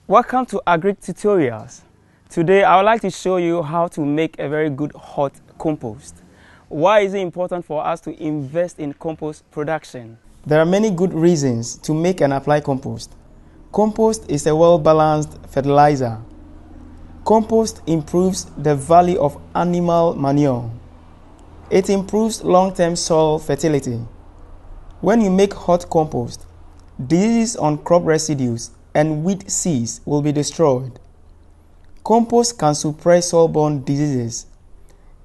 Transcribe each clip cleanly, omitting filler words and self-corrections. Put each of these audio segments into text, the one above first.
Welcome to Agric Tutorials. Today I would like to show you how to make a very good hot compost. Why is it important for us to invest in compost production? There are many good reasons to make and apply compost. Compost is a well-balanced fertilizer. Compost improves the value of animal manure. It improves long-term soil fertility. When you make hot compost, diseases on crop residues and weed seeds will be destroyed. Compost can suppress soil-borne diseases.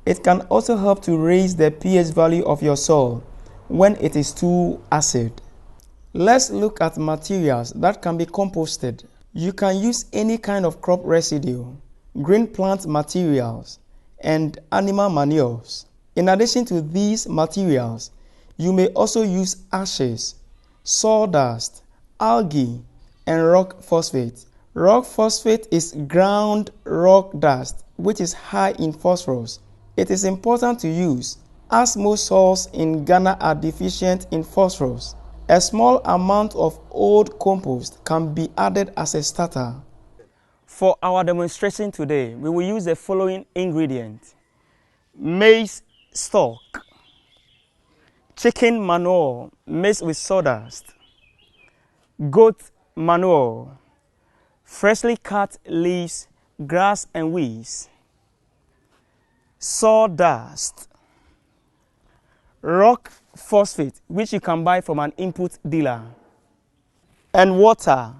It can also help to raise the pH value of your soil when it is too acid. Let's look at materials that can be composted. You can use any kind of crop residue, green plant materials, and animal manures. In addition to these materials, you may also use ashes, sawdust, algae, and rock phosphate. Rock phosphate is ground rock dust which is high in phosphorus. It is important to use as most soils in Ghana are deficient in phosphorus. A small amount of old compost can be added as a starter. For our demonstration today, we will use the following ingredients: maize stalk, chicken manure mixed with sawdust, goat manure, freshly cut leaves, grass and weeds, sawdust, rock phosphate, which you can buy from an input dealer, and water.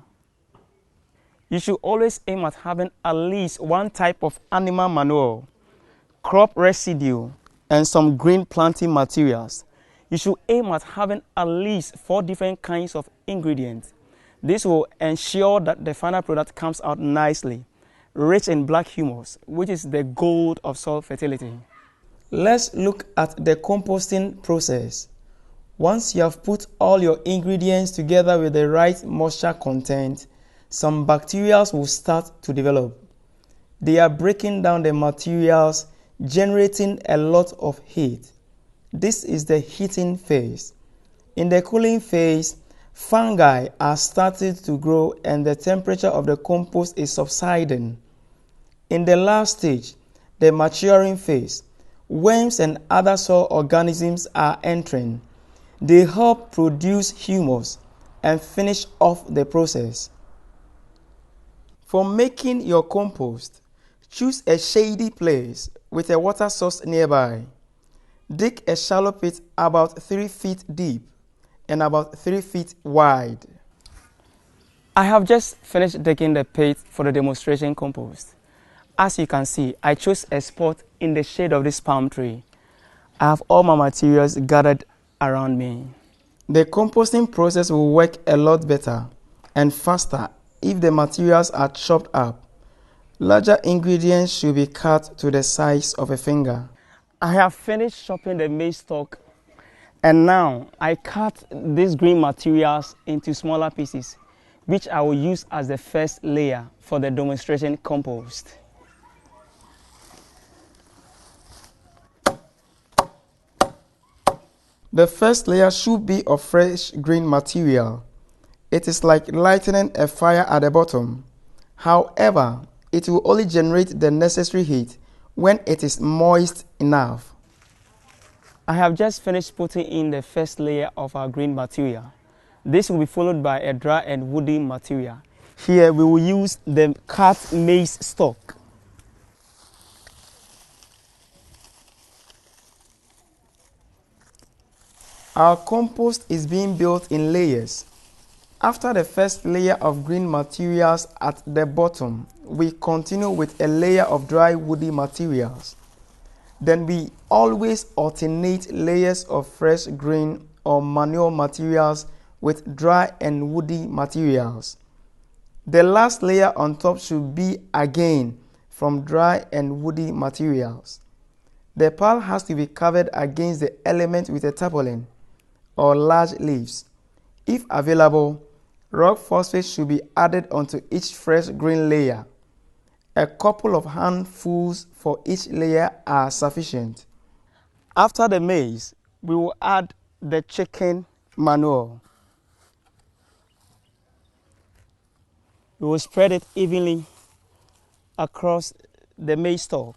You should always aim at having at least one type of animal manure, crop residue, and some green planting materials. You should aim at having at least 4 different kinds of ingredients. This will ensure that the final product comes out nicely, rich in black humus, which is the gold of soil fertility. Let's look at the composting process. Once you have put all your ingredients together with the right moisture content, some bacteria will start to develop. They are breaking down the materials, generating a lot of heat. This is the heating phase. In the cooling phase, fungi are starting to grow and the temperature of the compost is subsiding. In the last stage, the maturing phase, worms and other soil organisms are entering. They help produce humus and finish off the process. For making your compost, choose a shady place with a water source nearby. Dig a shallow pit about 3 feet deep and about 3 feet wide. I have just finished digging the pit for the demonstration compost. As you can see, I chose a spot in the shade of this palm tree. I have all my materials gathered around me. The composting process will work a lot better and faster if the materials are chopped up. Larger ingredients should be cut to the size of a finger. I have finished chopping the maize stalk, and now I cut these green materials into smaller pieces, which I will use as the first layer for the demonstration compost. The first layer should be of fresh green material. It is like lighting a fire at the bottom. However, it will only generate the necessary heat when it is moist enough. I have just finished putting in the first layer of our green material. This will be followed by a dry and woody material. Here we will use the cut maize stalk. Our compost is being built in layers. After the first layer of green materials at the bottom, we continue with a layer of dry woody materials. Then we always alternate layers of fresh green or manure materials with dry and woody materials. The last layer on top should be again from dry and woody materials. The pile has to be covered against the element with a tarpaulin or large leaves. If available, rock phosphate should be added onto each fresh green layer. A couple of handfuls for each layer are sufficient. After the maize, we will add the chicken manure. We will spread it evenly across the maize stalk.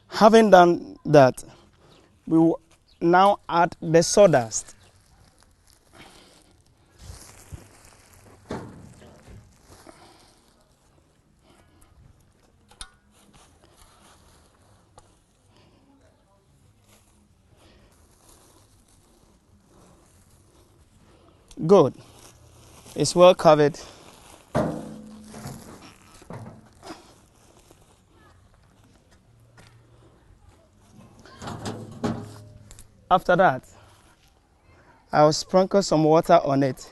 Having done that, we will now add the sawdust. Good. It's well covered. After that, I'll sprinkle some water on it.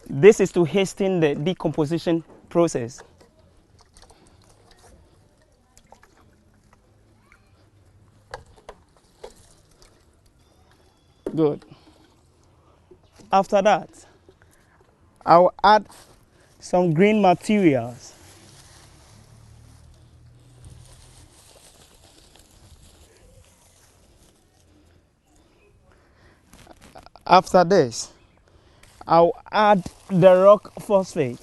This is to hasten the decomposition process. Good. After that, I'll add some green materials. After this, I'll add the rock phosphate.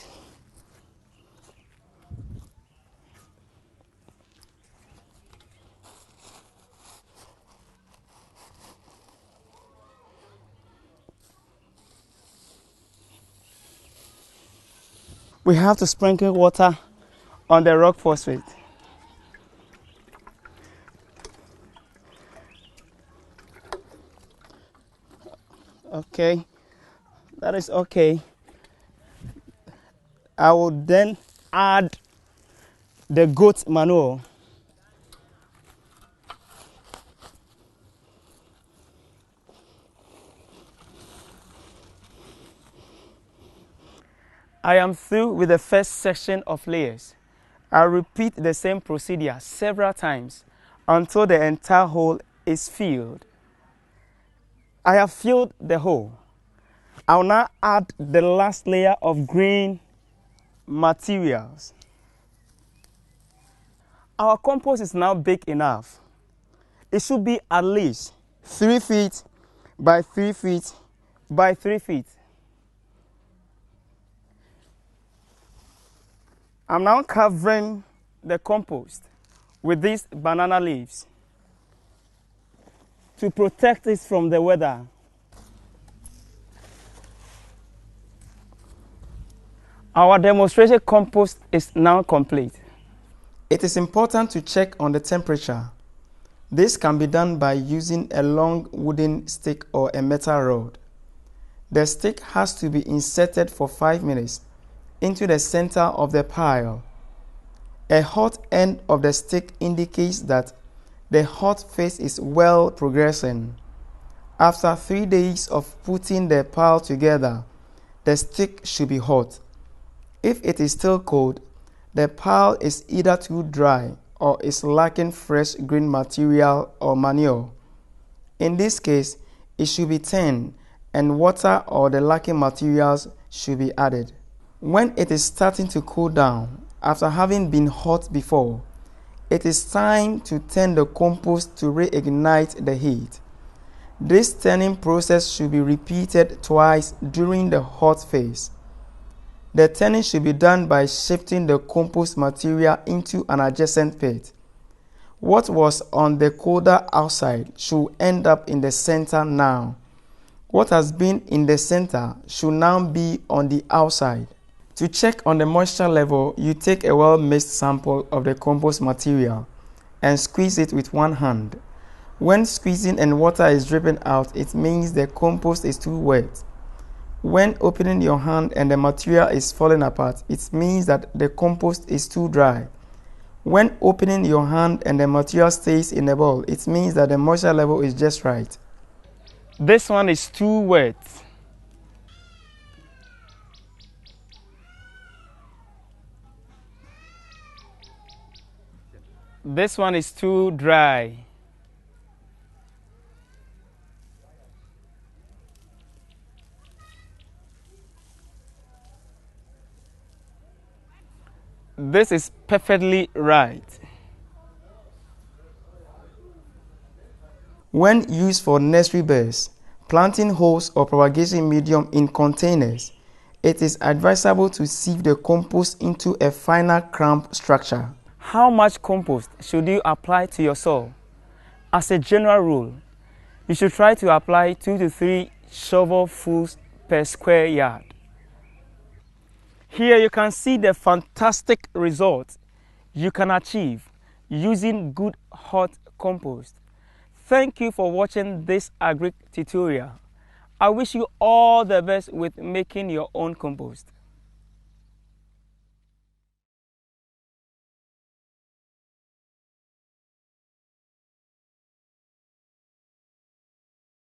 We have to sprinkle water on the rock phosphate. Okay, that is okay. I will then add the goat manure. I am through with the first section of layers. I'll repeat the same procedure several times until the entire hole is filled. I have filled the hole. I'll now add the last layer of green materials. Our compost is now big enough. It should be at least 3 feet by 3 feet by 3 feet. I'm now covering the compost with these banana leaves to protect it from the weather. Our demonstration compost is now complete. It is important to check on the temperature. This can be done by using a long wooden stick or a metal rod. The stick has to be inserted for 5 minutes into the center of the pile. A hot end of the stick indicates that the hot phase is well progressing. After 3 days of putting the pile together, the stick should be hot. If it is still cold, the pile is either too dry or is lacking fresh green material or manure. In this case, it should be turned and water or the lacking materials should be added. When it is starting to cool down, after having been hot before, it is time to turn the compost to reignite the heat. This turning process should be repeated twice during the hot phase. The turning should be done by shifting the compost material into an adjacent pit. What was on the colder outside should end up in the center now. What has been in the center should now be on the outside. To check on the moisture level, you take a well-mixed sample of the compost material and squeeze it with one hand. When squeezing and water is dripping out, it means the compost is too wet. When opening your hand and the material is falling apart, it means that the compost is too dry. When opening your hand and the material stays in the bowl, it means that the moisture level is just right. This one is too wet. This one is too dry. This is perfectly right. When used for nursery beds, planting holes or propagation medium in containers, it is advisable to sieve the compost into a finer crumb structure. How much compost should you apply to your soil? As a general rule, you should try to apply 2 to 3 shovelfuls per square yard. Here you can see the fantastic results you can achieve using good hot compost. Thank you for watching this agri tutorial. I wish you all the best with making your own compost.